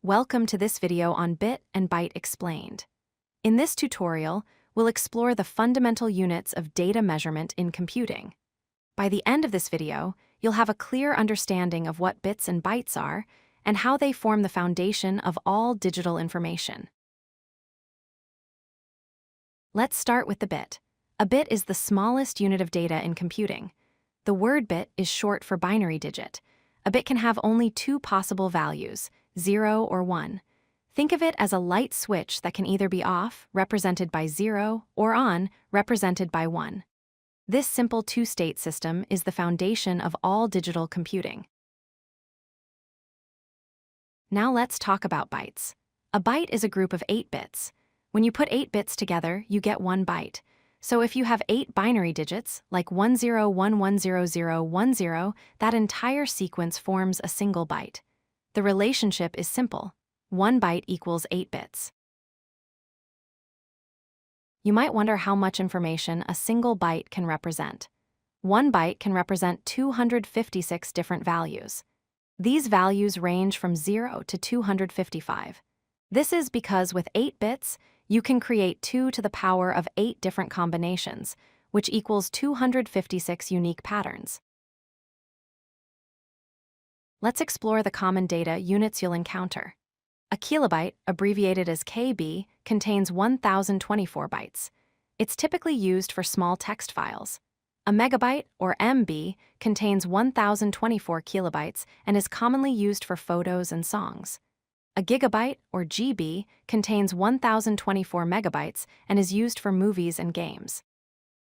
Welcome to this video on Bit and Byte Explained. In this tutorial, we'll explore the fundamental units of data measurement in computing. By the end of this video, you'll have a clear understanding of what bits and bytes are and how they form the foundation of all digital information. Let's start with the bit. A bit is the smallest unit of data in computing. The word bit is short for binary digit. A bit can have only two possible values, 0 or 1. Think of it as a light switch that can either be off, represented by 0, or on, represented by 1. This simple two-state system is the foundation of all digital computing. Now let's talk about bytes. A byte is a group of 8 bits. When you put 8 bits together, you get 1 byte. So if you have 8 binary digits, like 10110010, that entire sequence forms a single byte. The relationship is simple. 1 byte equals 8 bits. You might wonder how much information a single byte can represent. 1 byte can represent 256 different values. These values range from 0 to 255. This is because with 8 bits, you can create 2 to the power of 8 different combinations, which equals 256 unique patterns. Let's explore the common data units you'll encounter. A kilobyte, abbreviated as KB, contains 1024 bytes. It's typically used for small text files. A megabyte, or MB, contains 1024 kilobytes and is commonly used for photos and songs. A gigabyte, or GB, contains 1024 megabytes and is used for movies and games.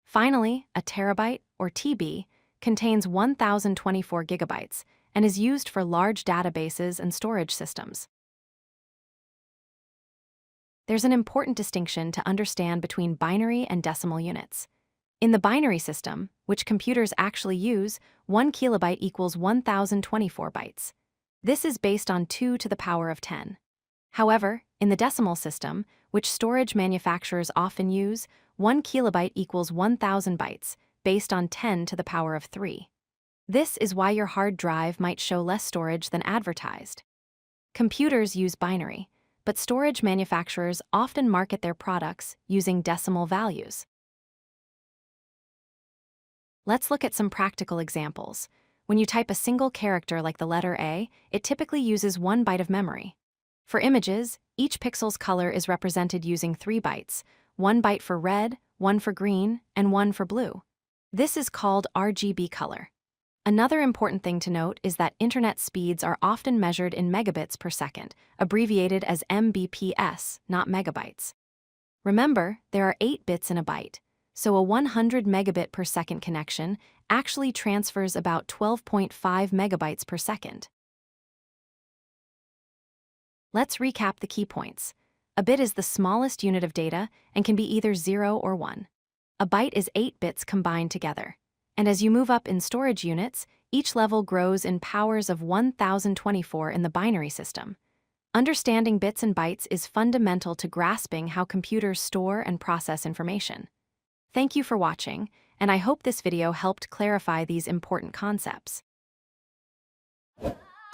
Finally, a terabyte, or TB, contains 1024 gigabytes and is used for large databases and storage systems. There's an important distinction to understand between binary and decimal units. In the binary system, which computers actually use, 1 kilobyte equals 1024 bytes. This is based on 2 to the power of 10. However, in the decimal system, which storage manufacturers often use, 1 kilobyte equals 1000 bytes, based on 10 to the power of 3. This is why your hard drive might show less storage than advertised. Computers use binary, but storage manufacturers often market their products using decimal values. Let's look at some practical examples. When you type a single character like the letter A, it typically uses 1 byte of memory. For images, each pixel's color is represented using 3 bytes, 1 byte for red, 1 for green, and 1 for blue. This is called RGB color. Another important thing to note is that internet speeds are often measured in megabits per second, abbreviated as Mbps, not megabytes. Remember, there are 8 bits in a byte, so a 100 megabit per second connection actually transfers about 12.5 megabytes per second. Let's recap the key points. A bit is the smallest unit of data and can be either 0 or 1. A byte is 8 bits combined together. And as you move up in storage units, each level grows in powers of 1024 in the binary system. Understanding bits and bytes is fundamental to grasping how computers store and process information. Thank you for watching, and I hope this video helped clarify these important concepts.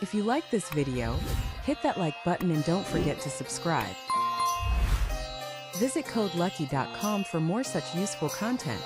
If you like this video, hit that like button and don't forget to subscribe. Visit codelucky.com for more such useful content.